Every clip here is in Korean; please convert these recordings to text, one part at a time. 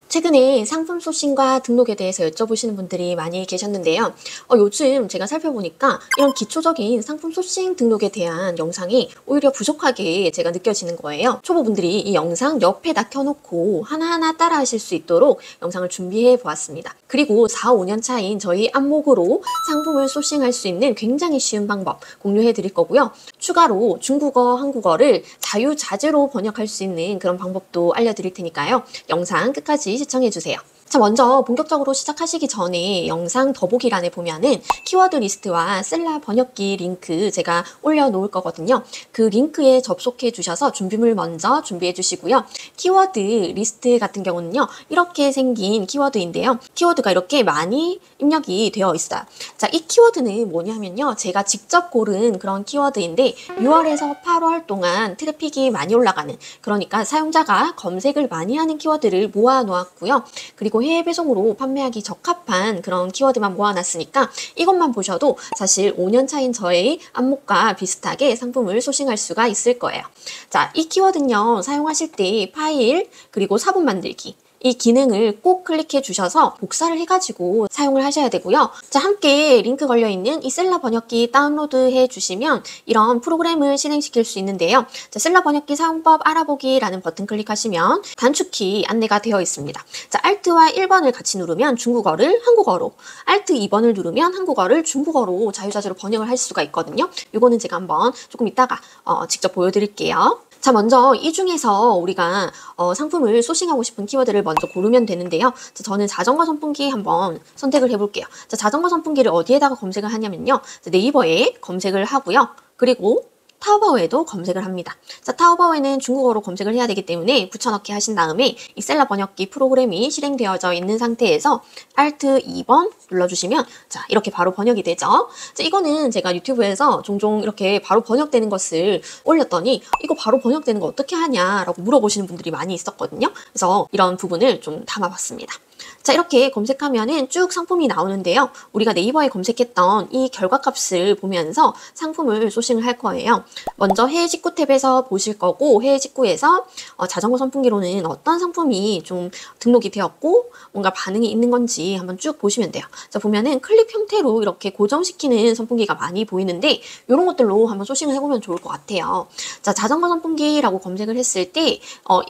최근에 상품 소싱과 등록에 대해서 여쭤보시는 분들이 많이 계셨는데요. 요즘 제가 살펴보니까 이런 기초적인 상품 소싱 등록에 대한 영상이 오히려 부족하게 제가 느껴지는 거예요. 초보분들이 이 영상 옆에다 켜놓고 하나하나 따라 하실 수 있도록 영상을 준비해 보았습니다. 그리고 4, 5년 차인 저희 안목으로 상품을 소싱할 수 있는 굉장히 쉬운 방법 공유해 드릴 거고요. 추가로 중국어, 한국어를 자유자재로 번역할 수 있는 그런 방법도 알려드릴 테니까요. 영상 끝까지 시청해주세요. 자, 먼저 본격적으로 시작하시기 전에 영상 더보기란에 보면은 키워드 리스트와 셀라 번역기 링크 제가 올려놓을 거거든요. 그 링크에 접속해 주셔서 준비물 먼저 준비해 주시고요. 키워드 리스트 같은 경우는요, 이렇게 생긴 키워드인데요. 키워드가 이렇게 많이 입력이 되어 있어요. 자, 이 키워드는 뭐냐면요, 제가 직접 고른 그런 키워드인데 6월에서 8월 동안 트래픽이 많이 올라가는, 그러니까 사용자가 검색을 많이 하는 키워드를 모아 놓았고요. 그리고 해외 배송으로 판매하기 적합한 그런 키워드만 모아놨으니까 이것만 보셔도 사실 5년 차인 저의 안목과 비슷하게 상품을 소싱할 수가 있을 거예요. 자, 이 키워드는요, 사용하실 때 파일 그리고 사본 만들기, 이 기능을 꼭 클릭해 주셔서 복사를 해가지고 사용을 하셔야 되고요. 자, 함께 링크 걸려있는 이 셀라 번역기 다운로드 해 주시면 이런 프로그램을 실행시킬 수 있는데요. 자, 셀라 번역기 사용법 알아보기라는 버튼 클릭하시면 단축키 안내가 되어 있습니다. 자, Alt와 1번을 같이 누르면 중국어를 한국어로, Alt 2번을 누르면 한국어를 중국어로 자유자재로 번역을 할 수가 있거든요. 이거는 제가 한번 조금 이따가 직접 보여드릴게요. 자, 먼저 이 중에서 우리가 상품을 소싱하고 싶은 키워드를 먼저 고르면 되는데요. 자, 저는 자전거 선풍기 한번 선택을 해볼게요. 자, 자전거 선풍기를 어디에다가 검색을 하냐면요, 자, 네이버에 검색을 하고요. 그리고 타오바오에도 검색을 합니다. 자, 타오바오에는 중국어로 검색을 해야 되기 때문에 붙여넣기 하신 다음에 이 셀라 번역기 프로그램이 실행되어져 있는 상태에서 Alt 2번 눌러주시면 자, 이렇게 바로 번역이 되죠. 자, 이거는 제가 유튜브에서 종종 이렇게 바로 번역되는 것을 올렸더니 이거 바로 번역되는 거 어떻게 하냐라고 물어보시는 분들이 많이 있었거든요. 그래서 이런 부분을 좀 담아봤습니다. 자, 이렇게 검색하면은 쭉 상품이 나오는데요. 우리가 네이버에 검색했던 이 결과값을 보면서 상품을 소싱을 할 거예요. 먼저 해외 직구 탭에서 보실 거고, 해외 직구에서 자전거 선풍기로는 어떤 상품이 좀 등록이 되었고 뭔가 반응이 있는 건지 한번 쭉 보시면 돼요. 자, 보면은 클립 형태로 이렇게 고정시키는 선풍기가 많이 보이는데 이런 것들로 한번 소싱을 해보면 좋을 것 같아요. 자, 자전거 선풍기라고 검색을 했을 때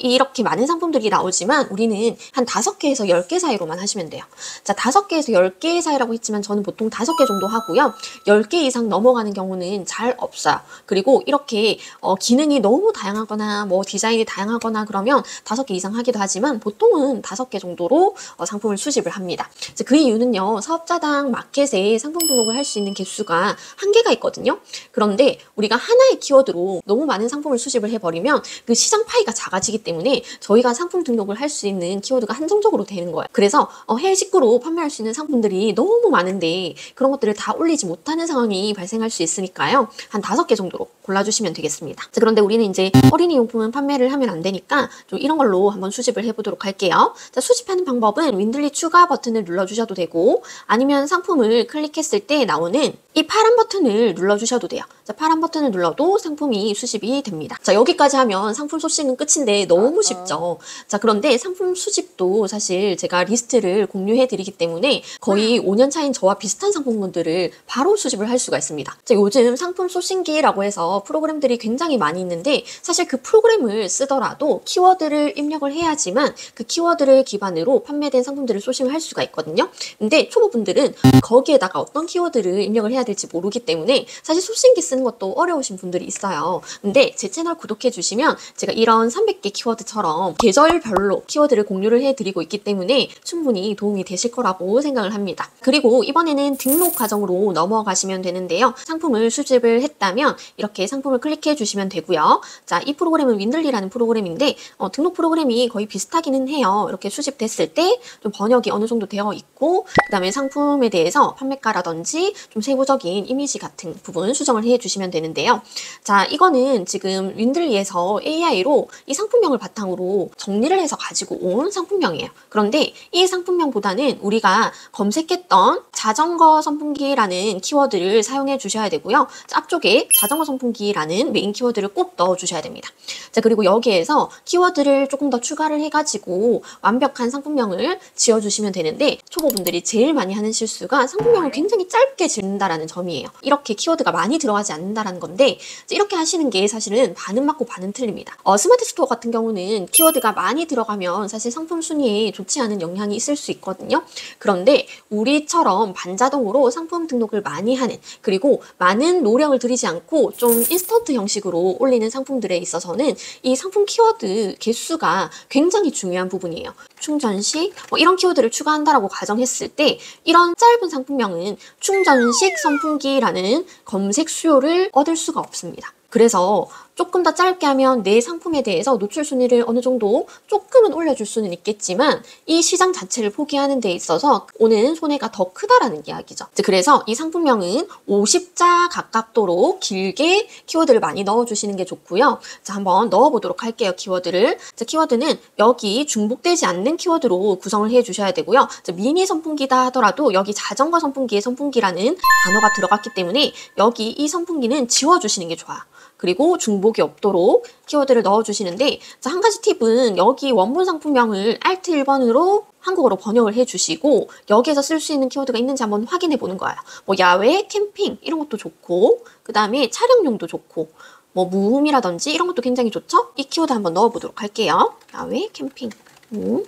이렇게 많은 상품들이 나오지만 우리는 한 5개에서 10개 사이로만 하시면 돼요. 자, 5개에서 10개 사이라고 했지만 저는 보통 5개 정도 하고요. 10개 이상 넘어가는 경우는 잘 없어요. 그리고 이렇게 기능이 너무 다양하거나 뭐 디자인이 다양하거나 그러면 5개 이상 하기도 하지만 보통은 5개 정도로 상품을 수집을 합니다. 자, 그 이유는요, 사업자당 마켓에 상품 등록을 할 수 있는 개수가 한계가 있거든요. 그런데 우리가 하나의 키워드로 너무 많은 상품을 수집을 해버리면 그 시장 파이가 작아지기 때문에 저희가 상품 등록을 할 수 있는 키워드가 한정적으로 되는 거예요. 그래서 해외 직구로 판매할 수 있는 상품들이 너무 많은데 그런 것들을 다 올리지 못하는 상황이 발생할 수 있으니까요. 한 5개 정도로 골라주시면 되겠습니다. 자, 그런데 우리는 이제 어린이 용품은 판매를 하면 안 되니까 좀 이런 걸로 한번 수집을 해보도록 할게요. 자, 수집하는 방법은 윈들리 추가 버튼을 눌러주셔도 되고 아니면 상품을 클릭했을 때 나오는 이 파란 버튼을 눌러주셔도 돼요. 자, 파란 버튼을 눌러도 상품이 수집이 됩니다. 자, 여기까지 하면 상품 소싱은 끝인데 너무 쉽죠. 자, 그런데 상품 수집도 사실 제가 리스트를 공유해 드리기 때문에 거의 5년 차인 저와 비슷한 상품군들을 바로 수집을 할 수가 있습니다. 자, 요즘 상품 소싱기라고 해서 프로그램들이 굉장히 많이 있는데 사실 그 프로그램을 쓰더라도 키워드를 입력을 해야지만 그 키워드를 기반으로 판매된 상품들을 소싱을 할 수가 있거든요. 근데 초보분들은 거기에다가 어떤 키워드를 입력을 해야 될지 모르기 때문에 사실 소싱기 쓰는 것도 어려우신 분들이 있어요. 근데 제 채널 구독해 주시면 제가 이런 300개 키워드처럼 계절별로 키워드를 공유를 해드리고 있기 때문에 충분히 도움이 되실 거라고 생각을 합니다. 그리고 이번에는 등록 과정으로 넘어가시면 되는데요. 상품을 수집을 했다면 이렇게 상품을 클릭해 주시면 되고요. 자, 이 프로그램은 윈들리라는 프로그램인데 등록 프로그램이 거의 비슷하기는 해요. 이렇게 수집됐을 때 좀 번역이 어느 정도 되어 있고 그 다음에 상품에 대해서 판매가라든지 좀 세부적인 이미지 같은 부분 수정을 해 주시면 되는데요. 자, 이거는 지금 윈들리에서 AI로 이 상품명을 바탕으로 정리를 해서 가지고 온 상품명이에요. 그런데 이 이 상품명보다는 우리가 검색했던 자전거 선풍기라는 키워드를 사용해 주셔야 되고요. 앞쪽에 자전거 선풍기라는 메인 키워드를 꼭 넣어 주셔야 됩니다. 자, 그리고 여기에서 키워드를 조금 더 추가를 해가지고 완벽한 상품명을 지어주시면 되는데, 초보분들이 제일 많이 하는 실수가 상품명을 굉장히 짧게 짓는다라는 점이에요. 이렇게 키워드가 많이 들어가지 않는다라는 건데, 이렇게 하시는 게 사실은 반은 맞고 반은 틀립니다. 스마트 스토어 같은 경우는 키워드가 많이 들어가면 사실 상품 순위에 좋지 않은 영향이 있을 수 있거든요. 그런데 우리처럼 반자동으로 상품 등록을 많이 하는, 그리고 많은 노력을 들이지 않고 좀 인스턴트 형식으로 올리는 상품들에 있어서는 이 상품 키워드 개수가 굉장히 중요한 부분이에요. 충전식 이런 키워드를 추가한다라고 가정했을 때, 이런 짧은 상품명은 충전식 선풍기라는 검색 수요를 얻을 수가 없습니다. 그래서 조금 더 짧게 하면 내 상품에 대해서 노출 순위를 어느 정도 조금은 올려줄 수는 있겠지만, 이 시장 자체를 포기하는 데 있어서 오는 손해가 더 크다라는 이야기죠. 그래서 이 상품명은 50자 가깝도록 길게 키워드를 많이 넣어주시는 게 좋고요. 자, 한번 넣어보도록 할게요. 키워드를. 자, 키워드는 여기 중복되지 않는 키워드로 구성을 해주셔야 되고요. 자, 미니 선풍기다 하더라도 여기 자전거 선풍기의 선풍기라는 단어가 들어갔기 때문에 여기 이 선풍기는 지워주시는 게 좋아요. 그리고 중복이 없도록 키워드를 넣어주시는데, 자, 한 가지 팁은 여기 원본 상품명을 Alt 1번으로 한국어로 번역을 해주시고, 여기에서 쓸 수 있는 키워드가 있는지 한번 확인해 보는 거예요. 야외, 캠핑 이런 것도 좋고, 그 다음에 촬영용도 좋고, 무음이라든지 이런 것도 굉장히 좋죠? 이 키워드 한번 넣어보도록 할게요. 야외, 캠핑.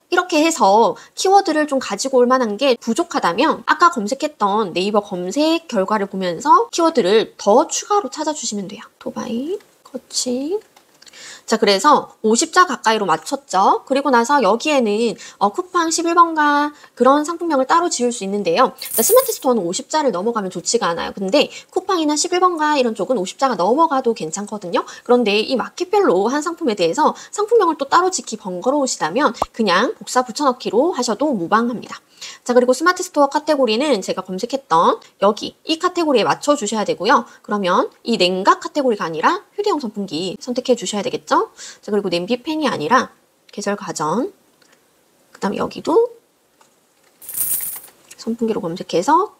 이렇게 해서 키워드를 좀 가지고 올 만한 게 부족하다면 아까 검색했던 네이버 검색 결과를 보면서 키워드를 더 추가로 찾아주시면 돼요. 오토바이, 거치. 자, 그래서 50자 가까이로 맞췄죠. 그리고 나서 여기에는 쿠팡 11번가 그런 상품명을 따로 지을 수 있는데요. 자, 스마트 스토어는 50자를 넘어가면 좋지가 않아요. 근데 쿠팡이나 11번가 이런 쪽은 50자가 넘어가도 괜찮거든요. 그런데 이 마켓별로 한 상품에 대해서 상품명을 또 따로 짓기 번거로우시다면 그냥 복사 붙여넣기로 하셔도 무방합니다. 자, 그리고 스마트 스토어 카테고리는 제가 검색했던 여기 이 카테고리에 맞춰 주셔야 되고요. 그러면 이 냉각 카테고리가 아니라 휴대용 선풍기 선택해 주셔야 되겠죠. 자, 그리고 냄비 팬이 아니라 계절 가전, 그 다음에 여기도 선풍기로 검색해서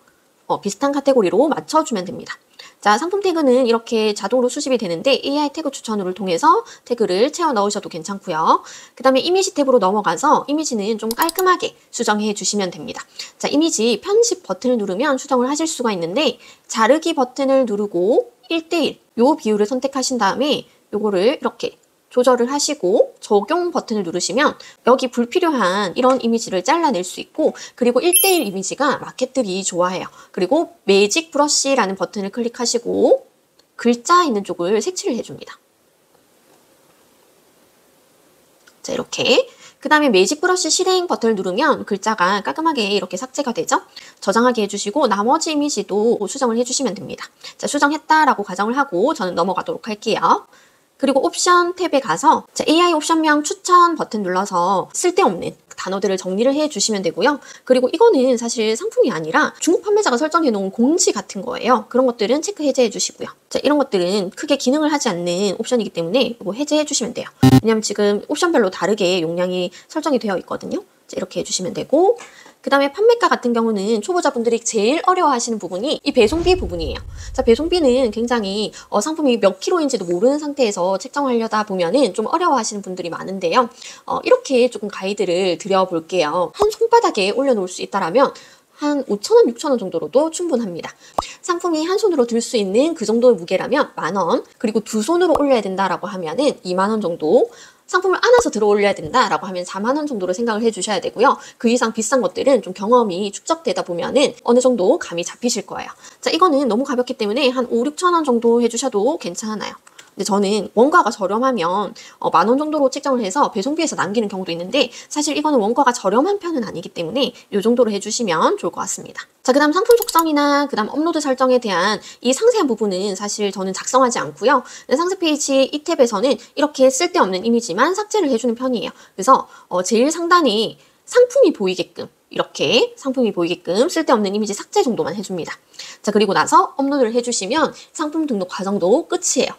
비슷한 카테고리로 맞춰주면 됩니다. 자, 상품 태그는 이렇게 자동으로 수집이 되는데 AI 태그 추천을 통해서 태그를 채워 넣으셔도 괜찮고요. 그 다음에 이미지 탭으로 넘어가서 이미지는 좀 깔끔하게 수정해 주시면 됩니다. 자, 이미지 편집 버튼을 누르면 수정을 하실 수가 있는데, 자르기 버튼을 누르고 1:1 요 비율을 선택하신 다음에 요거를 이렇게 조절을 하시고 적용 버튼을 누르시면 여기 불필요한 이런 이미지를 잘라낼 수 있고, 그리고 1:1 이미지가 마켓들이 좋아해요. 그리고 매직 브러쉬라는 버튼을 클릭하시고 글자 있는 쪽을 색칠을 해줍니다. 자, 이렇게. 그 다음에 매직 브러쉬 실행 버튼을 누르면 글자가 깔끔하게 이렇게 삭제가 되죠. 저장하게 해주시고 나머지 이미지도 수정을 해주시면 됩니다. 자, 수정했다라고 가정을 하고 저는 넘어가도록 할게요. 그리고 옵션 탭에 가서 AI 옵션명 추천 버튼 눌러서 쓸데없는 단어들을 정리를 해주시면 되고요. 그리고 이거는 사실 상품이 아니라 중국 판매자가 설정해 놓은 공지 같은 거예요. 그런 것들은 체크 해제해 주시고요. 자, 이런 것들은 크게 기능을 하지 않는 옵션이기 때문에 이거 해제해 주시면 돼요. 왜냐면 지금 옵션별로 다르게 용량이 설정이 되어 있거든요. 자, 이렇게 해주시면 되고, 그 다음에 판매가 같은 경우는 초보자분들이 제일 어려워하시는 부분이 이 배송비 부분이에요. 자, 배송비는 굉장히 상품이 몇 킬로인지도 모르는 상태에서 책정하려다 보면은 좀 어려워하시는 분들이 많은데요. 이렇게 조금 가이드를 드려볼게요. 한 손바닥에 올려놓을 수 있다라면 한 5,000원, 6,000원 정도로도 충분합니다. 상품이 한 손으로 들 수 있는 그 정도의 무게라면 10,000원, 그리고 두 손으로 올려야 된다라고 하면은 20,000원 정도, 상품을 안아서 들어 올려야 된다라고 하면 40,000원 정도로 생각을 해주셔야 되고요. 그 이상 비싼 것들은 좀 경험이 축적되다 보면은 어느 정도 감이 잡히실 거예요. 자, 이거는 너무 가볍기 때문에 한 5, 6,000원 정도 해주셔도 괜찮아요. 근데 저는 원가가 저렴하면 10,000원 정도로 책정을 해서 배송비에서 남기는 경우도 있는데, 사실 이거는 원가가 저렴한 편은 아니기 때문에 이 정도로 해주시면 좋을 것 같습니다. 자, 그 다음 상품 속성이나 그 다음 업로드 설정에 대한 이 상세한 부분은 사실 저는 작성하지 않고요. 상세 페이지 이 탭에서는 이렇게 쓸데없는 이미지만 삭제를 해주는 편이에요. 그래서 제일 상단에 상품이 보이게끔, 이렇게 상품이 보이게끔 쓸데없는 이미지 삭제 정도만 해줍니다. 자, 그리고 나서 업로드를 해주시면 상품 등록 과정도 끝이에요.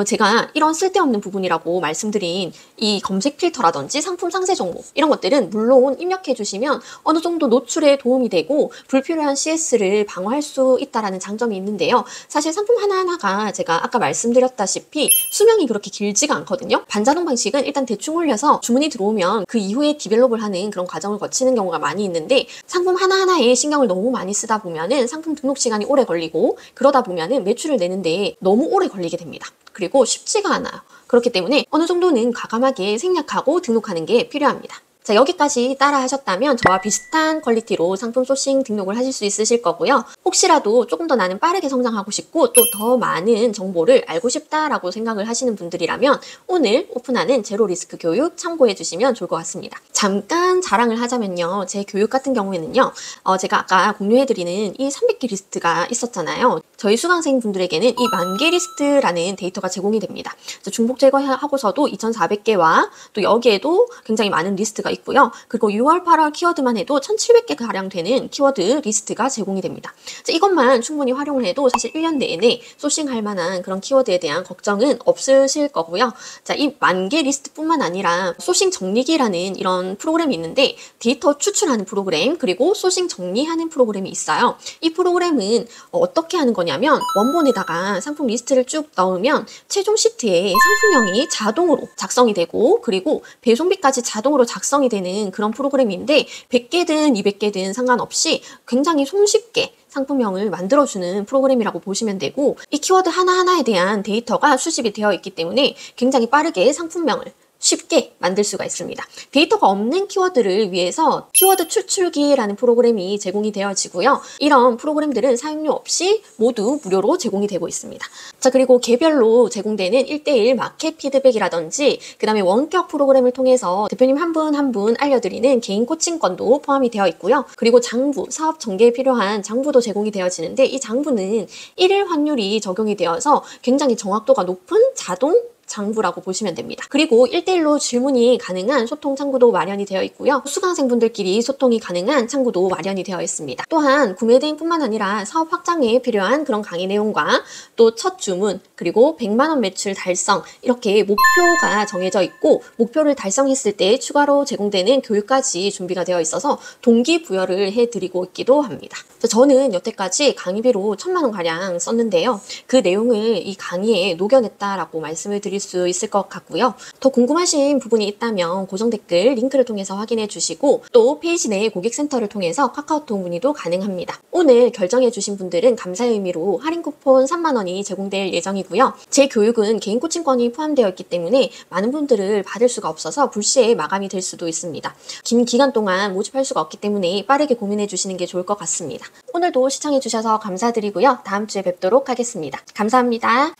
제가 이런 쓸데없는 부분이라고 말씀드린 이 검색 필터라든지 상품 상세 정보 이런 것들은 물론 입력해 주시면 어느 정도 노출에 도움이 되고 불필요한 CS를 방어할 수 있다는 장점이 있는데요. 사실 상품 하나하나가 제가 아까 말씀드렸다시피 수명이 그렇게 길지가 않거든요. 반자동 방식은 일단 대충 올려서 주문이 들어오면 그 이후에 디벨롭을 하는 그런 과정을 거치는 경우가 많이 있는데, 상품 하나하나에 신경을 너무 많이 쓰다 보면은 상품 등록 시간이 오래 걸리고 그러다 보면은 매출을 내는데 너무 오래 걸리게 됩니다. 그리고 쉽지가 않아요. 그렇기 때문에 어느 정도는 과감하게 생략하고 등록하는 게 필요합니다. 자, 여기까지 따라 하셨다면 저와 비슷한 퀄리티로 상품 소싱 등록을 하실 수 있으실 거고요. 혹시라도 조금 더 나는 빠르게 성장하고 싶고 또 더 많은 정보를 알고 싶다라고 생각을 하시는 분들이라면 오늘 오픈하는 제로 리스크 교육 참고해 주시면 좋을 것 같습니다. 잠깐 자랑을 하자면요. 제 교육 같은 경우에는요. 제가 아까 공유해드리는 이 300개 리스트가 있었잖아요. 저희 수강생분들에게는 이 10,000개 리스트라는 데이터가 제공이 됩니다. 중복 제거하고서도 2,400개와 또 여기에도 굉장히 많은 리스트가 있고요. 그리고 6월, 8월 키워드만 해도 1,700개 가량 되는 키워드 리스트가 제공이 됩니다. 이것만 충분히 활용을 해도 사실 1년 내내 소싱할 만한 그런 키워드에 대한 걱정은 없으실 거고요. 자, 이 10,000개 리스트뿐만 아니라 소싱 정리기라는 이런 프로그램이 있는데 데이터 추출하는 프로그램 그리고 소싱 정리하는 프로그램이 있어요. 이 프로그램은 어떻게 하는 거냐면 원본에다가 상품 리스트를 쭉 넣으면 최종 시트에 상품명이 자동으로 작성이 되고 그리고 배송비까지 자동으로 작성이 되는 그런 프로그램인데 100개든 200개든 상관없이 굉장히 손쉽게 상품명을 만들어주는 프로그램이라고 보시면 되고, 이 키워드 하나하나에 대한 데이터가 수집이 되어 있기 때문에 굉장히 빠르게 상품명을 쉽게 만들 수가 있습니다. 데이터가 없는 키워드를 위해서 키워드 추출기라는 프로그램이 제공이 되어지고요. 이런 프로그램들은 사용료 없이 모두 무료로 제공이 되고 있습니다. 자, 그리고 개별로 제공되는 1:1 마켓 피드백이라든지 그 다음에 원격 프로그램을 통해서 대표님 한 분 한 분 알려드리는 개인 코칭권도 포함이 되어 있고요. 그리고 장부, 사업 전개에 필요한 장부도 제공이 되어지는데 이 장부는 1일 환율이 적용이 되어서 굉장히 정확도가 높은 자동 장부라고 보시면 됩니다. 그리고 1:1로 질문이 가능한 소통 창구도 마련이 되어 있고요. 수강생분들끼리 소통이 가능한 창구도 마련이 되어 있습니다. 또한 구매 대행뿐만 아니라 사업 확장에 필요한 그런 강의 내용과 또 첫 주문 그리고 100만 원 매출 달성 이렇게 목표가 정해져 있고 목표를 달성했을 때 추가로 제공되는 교육까지 준비가 되어 있어서 동기부여를 해드리고 있기도 합니다. 저는 여태까지 강의비로 1,000만 원 가량 썼는데요. 그 내용을 이 강의에 녹여냈다라고 말씀을 드릴 수 있을 것 같고요. 더 궁금하신 부분이 있다면 고정 댓글 링크를 통해서 확인해 주시고 또 페이지 내 고객센터를 통해서 카카오톡 문의도 가능합니다. 오늘 결정해 주신 분들은 감사의 의미로 할인 쿠폰 3만 원이 제공될 예정이고요. 제 교육은 개인 코칭권이 포함되어 있기 때문에 많은 분들을 받을 수가 없어서 불시에 마감이 될 수도 있습니다. 긴 기간 동안 모집할 수가 없기 때문에 빠르게 고민해 주시는 게 좋을 것 같습니다. 오늘도 시청해 주셔서 감사드리고요. 다음 주에 뵙도록 하겠습니다. 감사합니다.